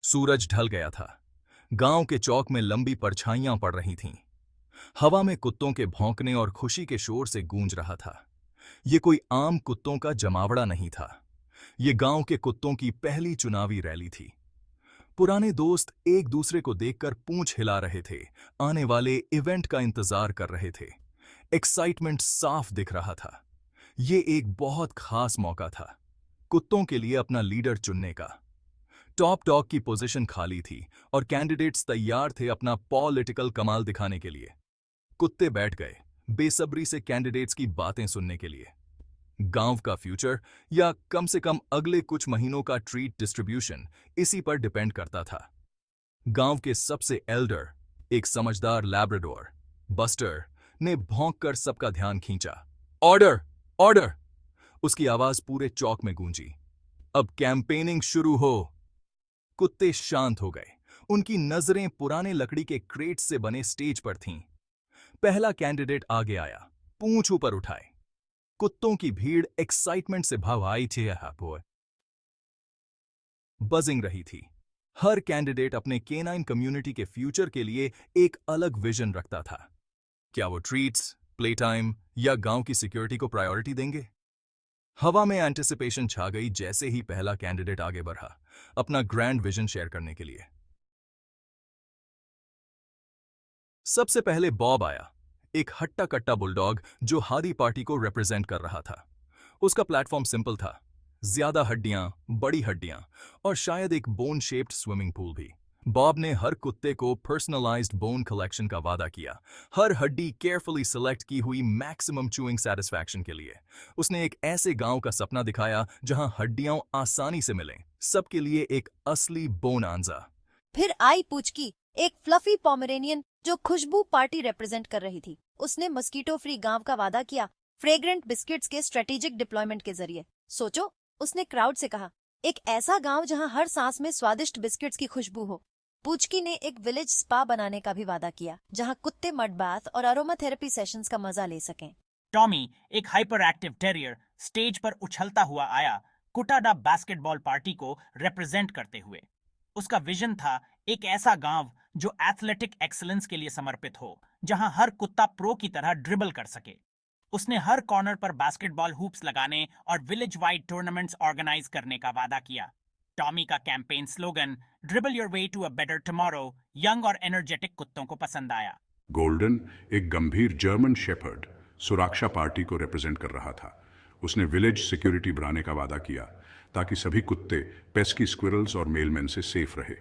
सूरज ढल गया था। गांव के चौक में लंबी परछाइयां पड़ रही थीं। हवा में कुत्तों के भौंकने और खुशी के शोर से गूंज रहा था। ये कोई आम कुत्तों का जमावड़ा नहीं था। ये गांव के कुत्तों की पहली चुनावी रैली थी। पुराने दोस्त एक दूसरे को देखकर पूंछ हिला रहे थे, आने वाले इवेंट का इंतजार कर रहे थे। एक्साइटमेंट साफ दिख रहा था। ये एक बहुत खास मौका था, कुत्तों के लिए अपना लीडर चुनने का। टॉप डॉग की पोजीशन खाली थी और कैंडिडेट्स तैयार थे अपना पॉलिटिकल कमाल दिखाने के लिए। कुत्ते बैठ गए, बेसब्री से कैंडिडेट्स की बातें सुनने के लिए। गांव का फ्यूचर, या कम से कम अगले कुछ महीनों का ट्रीट डिस्ट्रीब्यूशन, इसी पर डिपेंड करता था। गांव के सबसे एल्डर, एक समझदार लैब्राडोर, बस्टर, ने भौंककर सबका ध्यान खींचा। Order, order! उसकी आवाज पूरे चौक में गूंजी। अब कैंपेनिंग शुरू हो। कुत्ते शांत हो गए। उनकी नजरें पुराने लकड़ी के क्रेट से बने स्टेज पर थीं। पहला कैंडिडेट आगे आया, पूंछ ऊपर उठाए। कुत्तों की भीड़ एक्साइटमेंट से भवाई थी। बजिंग रही थी। हर कैंडिडेट अपने केनाइन कम्युनिटी के फ्यूचर के लिए एक अलग विजन रखता था। क्या वो ट्रीट्स, प्ले टाइम या गांव की सिक्योरिटी को प्रायोरिटी देंगे? हवा में एंटिसिपेशन छा गई जैसे ही पहला कैंडिडेट आगे बढ़ा, अपना ग्रैंड विजन शेयर करने के लिए। सबसे पहले बॉब आया, एक हट्टा कट्टा बुलडॉग जो हादी पार्टी को रिप्रेजेंट कर रहा था। उसका प्लेटफॉर्म सिंपल था, ज्यादा हड्डियां, बड़ी हड्डियां और शायद एक बोन शेप्ड स्विमिंग पूल भी। बॉब ने हर कुत्ते को पर्सनलाइज्ड बोन कलेक्शन का वादा किया, हर हड्डी केयरफुली सिलेक्ट की हुई मैक्सिमम चूइंग सेटिस्फैक्शन के लिए। उसने एक ऐसे गांव का सपना दिखाया जहां हड्डियां आसानी से मिलें, सबके लिए एक असली बोनांजा। फिर आई पूचकी, एक फ्लफी पोमेरेनियन जो खुशबू पार्टी रिप्रेजेंट कर रही थी। उसने मस्कीटो फ्री गांव का वादा किया, फ्रेग्रेंट बिस्किट्स के स्ट्रेटेजिक डिप्लॉयमेंट के जरिए। सोचो, उसने क्राउड से कहा, एक ऐसा गांव जहां हर सांस में स्वादिष्ट बिस्किट्स की खुशबू हो। पूचकी ने एक विलेज स्पा बनाने का भी वादा किया, जहां कुत्ते मड बाथ और अरोमा थेरेपी सेशंस का मजा ले सकें। टॉमी, एक हाइपर एक्टिव टेरियर, स्टेज पर उछलता हुआ आया, कुटाडा बास्केटबॉल पार्टी को रिप्रेजेंट करते हुए। उसका विजन था एक ऐसा गांव जो एथलेटिक एक्सीलेंस के लिए समर्पित हो, जहां हर कुत्ता प्रो की तरह ड्रिबल कर सके। उसने हर कॉर्नर पर बास्केटबॉल हूप्स लगाने और विलेज वाइड टूर्नामेंट्स ऑर्गेनाइज करने का वादा किया। टॉमी का campaign slogan, dribble your way to a better tomorrow, young और एनर्जेटिक कुत्तों को पसंद आया। गोल्डन, एक गंभीर जर्मन शेफर्ड, सुरक्षा पार्टी को रिप्रेजेंट कर रहा था। उसने विलेज सिक्योरिटी बढ़ाने का वादा किया ताकि सभी कुत्ते पेस्की स्क्विरल्स और मेलमैन से सेफ रहे।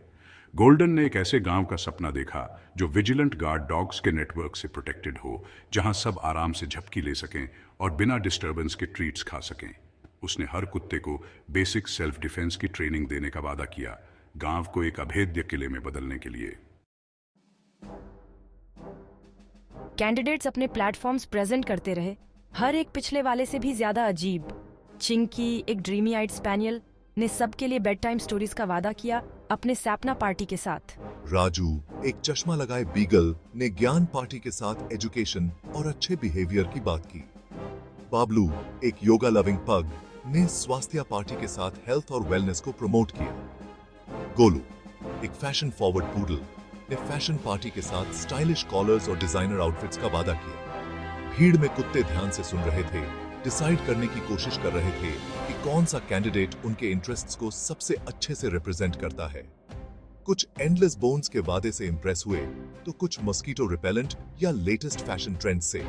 गोल्डन ने एक ऐसे गांव का सपना देखा जो विजिलेंट गार्ड डॉग्स के नेटवर्क से प्रोटेक्टेड हो, जहां सब आराम से झपकी ले सकें और बिना डिस्टर्बेंस के ट्रीट्स खा सकें। उसने हर कुत्ते को बेसिक सेल्फ डिफेंस की ट्रेनिंग देने का वादा किया, गांव को एक अभेद्य किले में बदलने के लिए। कैंडिडेट्स अपने प्लेटफॉर्म्स प्रेजेंट करते रहे, हर एक पिछले वाले से भी ज्यादा अजीब। चिंकी, एक ड्रीमी आइड स्पैनियल, ने सबके लिए बेड टाइम स्टोरीज का वादा किया अपने सैपना पार्टी के साथ। राजू, एक चश्मा लगाए बीगल, ने ज्ञान पार्टी के साथ एजुकेशन और अच्छे बिहेवियर की बात की। बाबलू, एक योगा लविंग पग, ने स्वास्थ्य पार्टी के साथ हेल्थ और वेलनेस को प्रमोट किया। गोलू, एक फैशन फॉरवर्ड पूडल, ने फैशन पार्टी के साथ स्टाइलिश कॉलर्स और डिजाइनर आउटफिट्स का वादा किया। भीड़ में कुत्ते ध्यान से सुन रहे थे, डिसाइड करने की कोशिश कर रहे थे कि कौन सा कैंडिडेट उनके इंटरेस्ट्स को सबसे अच्छे से रिप्रेजेंट करता है। कुछ एंडलेस बोन्स के वादे से इंप्रेस हुए, तो कुछ मस्कीटो रिपेलेंट या लेटेस्ट फैशन ट्रेंड से।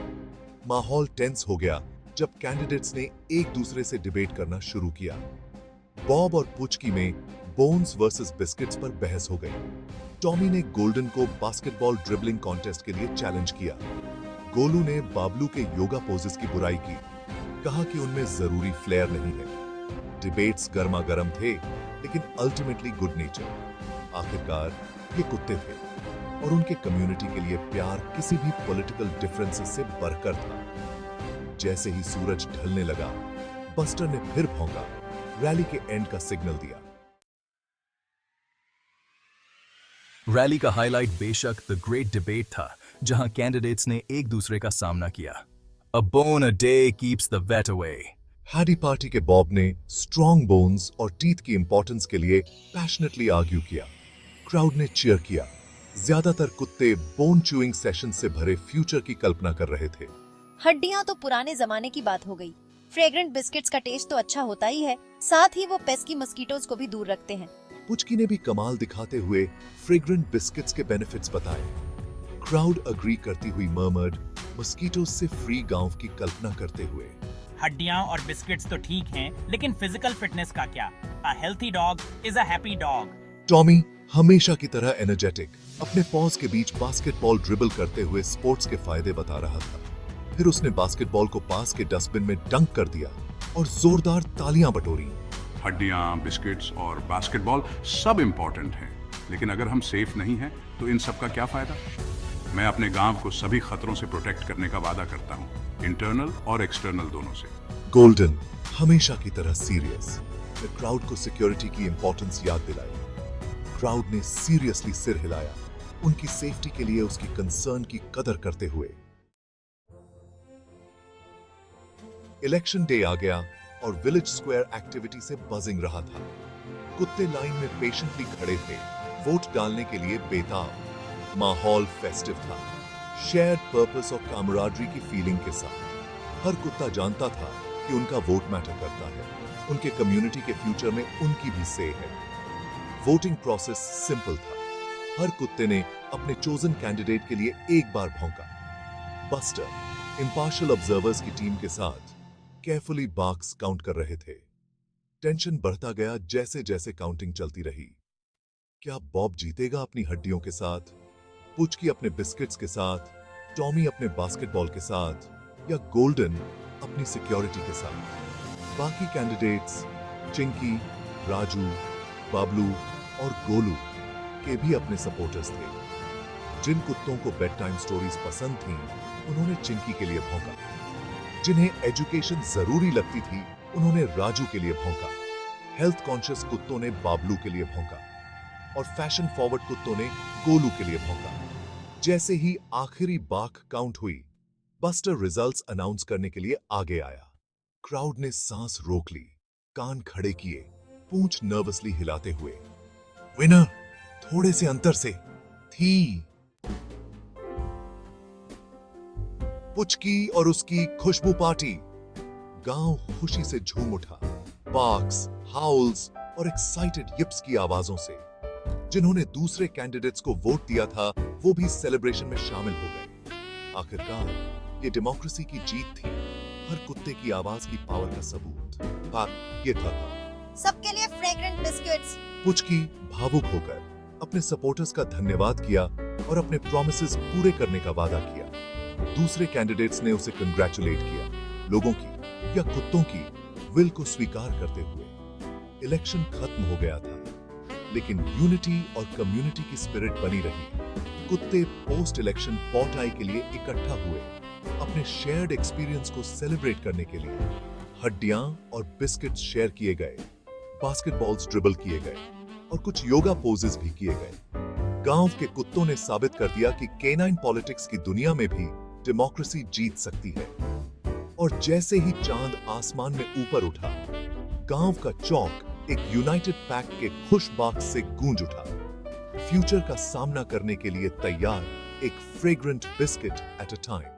माहौल टेंस हो गया जब कैंडिडेट्स ने एक दूसरे से डिबेट करना शुरू किया। बॉब और पुचकी में बोन्स वर्सेस बिस्किट्स पर बहस हो गई। टॉमी ने गोल्डन को बास्केटबॉल ड्रिबलिंग कॉन्टेस्ट के लिए चैलेंज किया। गोलू ने बाबलू के योगा पोजेस की बुराई की, कहा कि उनमें जरूरी फ्लेयर नहीं है। डिबेट्स गर्मा गर्म थे, लेकिन अल्टीमेटली गुड नेचर। आखिरकार ये कुत्ते थे और उनके कम्युनिटी के लिए प्यार किसी भी पॉलिटिकल डिफरेंसेस से बढ़कर था। जैसे ही सूरज ढलने लगा, बस्टर ने फिर भौंका, रैली के एंड का सिग्नल दिया। रैली का हाईलाइट बेशक द ग्रेट डिबेट था, जहां कैंडिडेट्स ने एक दूसरे का सामना किया। A bone a day keeps the vet away. हाडी पार्टी के बॉब ने स्ट्रॉन्ग बोन्स और टीथ की इंपॉर्टेंस के लिए पैशनेटली आर्ग्यू किया। क्राउड ने चीयर किया। ज्यादातर कुत्ते बोन च्यूइंग सेशन से भरे फ्यूचर की कल्पना कर रहे थे। हड्डियां तो पुराने जमाने की बात हो गई। फ्रेग्रेंट बिस्किट्स का टेस्ट तो अच्छा होता ही है, साथ ही वो पेस्की मस्कीटोज को भी दूर रखते हैं। पुचकी ने भी कमाल दिखाते हुए फ्रेग्रेंट बिस्किट्स के बेनिफिट्स बताए। क्राउड अग्री करती हुई मर्मर्ड, मस्कीटोज से फ्री गांव की कल्पना करते हुए। हड्डियां और बिस्किट्स तो ठीक हैं, लेकिन फिजिकल फिटनेस का क्या? अ healthy dog is a happy dog. Tommy हमेशा की तरह एनर्जेटिक अपने पॉज के बीच बास्केटबॉल ड्रिबल करते हुए स्पोर्ट्स के फायदे बता रहा था। फिर उसने बास्केटबॉल को पास के डस्टबिन में डंक कर दिया और जोरदार तालियां बटोरी। हड्डियां, बिस्किट्स और बास्केटबॉल सब इम्पोर्टेंट हैं, लेकिन अगर हम सेफ नहीं हैं तो इन सब का क्या फायदा? मैं अपने गांव को सभी खतरों से प्रोटेक्ट करने का वादा करता हूं, इंटरनल और एक्सटर्नल दोनों से। गोल्डन हमेशा की तरह सीरियस ने क्राउड को सिक्योरिटी की इंपॉर्टेंस याद दिलाई। क्राउड ने सीरियसली सिर हिलाया, उनकी सेफ्टी के लिए उसकी कंसर्न की कदर करते हुए। इलेक्शन डे आ गया और विलेज स्क्वायर एक्टिविटी से बजिंग रहा था। कुत्ते लाइन में पेशेंटली खड़े थे, वोट डालने के लिए बेताब। माहौल फेस्टिव था, शेयर्ड पर्पस और कामराडरी की फीलिंग के साथ। हर कुत्ता जानता था कि उनका वोट मैटर करता है, उनके कम्युनिटी के फ्यूचर में उनकी भी से है। वोटिंग प्रोसेस सिंपल था। हर कुत्ते ने अपने चोजन कैंडिडेट के लिए एक बार भौंका। बस्टर इंपार्शियल ऑब्जर्वर्स की टीम के साथ केयरफुली बार्क्स काउंट कर रहे थे। टेंशन बढ़ता गया जैसे जैसे काउंटिंग चलती रही। क्या बॉब जीतेगा अपनी हड्डियों के साथ, पुचकी अपने बिस्किट्स के साथ, टॉमी अपने बास्केटबॉल के साथ, या गोल्डन अपनी सिक्योरिटी के साथ? बाकी कैंडिडेट्स चिंकी, राजू, बाबलू और गोलू के भी अपने सपोर्टर्स थे। जिन कुत्तों को बेड टाइम स्टोरीज पसंद थीं, उन्होंने चिंकी के लिए भौंका। जिन्हें एजुकेशन जरूरी लगती थी, उन्होंने राजू के लिए भौंका। हेल्थ कॉन्शियस कुत्तों ने बाबलू के लिए भौंका और फैशन फॉरवर्ड कुत्तों ने गोलू के लिए भौंका। जैसे ही आखिरी बाक काउंट हुई, बस्टर रिजल्ट्स अनाउंस करने के लिए आगे आया। क्राउड ने सांस रोक ली, कान खड़े किए, पूंछ नर्वसली हिलाते हुए। विनर थोड़े से अंतर से थी। पुचकी और उसकी खुशबू पार्टी। गांव खुशी से झूम उठा, बार्क्स, हाउल्स और एक्साइटेड yips की आवाजों से। जिन्होंने दूसरे कैंडिडेट्स को वोट दिया था, वो भी सेलिब्रेशन में शामिल हो गए। आखिरकार ये डेमोक्रेसी की जीत थी, हर कुत्ते की आवाज की पावर का सबूत। पर ये था सबके लिए फ्रेग्रेंट बिस्किट्स। पुचकी भावुक होकर अपने सपोर्टर्स का धन्यवाद किया और अपने प्रॉमिसेस पूरे करने का वादा किया। दूसरे कैंडिडेट्स ने उसे कंग्रेचुलेट किया, लोगों की या कुत्तों की विल को स्वीकार करते हुए। इलेक्शन खत्म हो गया था, लेकिन यूनिटी और कम्युनिटी की स्पिरिट बनी रही। कुत्ते पोस्ट इलेक्शन पॉट-आई के लिए इकट्ठा हुए, अपने शेयर्ड एक्सपीरियंस को सेलिब्रेट करने के लिए। हड्डियां और बिस्किट्स शेयर किए गए, बास्केटबॉल्स ड्रिबल किए गए और कुछ योगा पोजेस भी किए गए। गांव के कुत्तों ने साबित कर दिया कि केनाइन पॉलिटिक्स की दुनिया में भी डेमोक्रेसी जीत सकती है। और जैसे ही चांद आसमान में ऊपर उठा, गांव का चौक एक यूनाइटेड पैक के खुश बाक से गूंज उठा। फ्यूचर का सामना करने के लिए तैयार, एक fragrant biscuit at a time.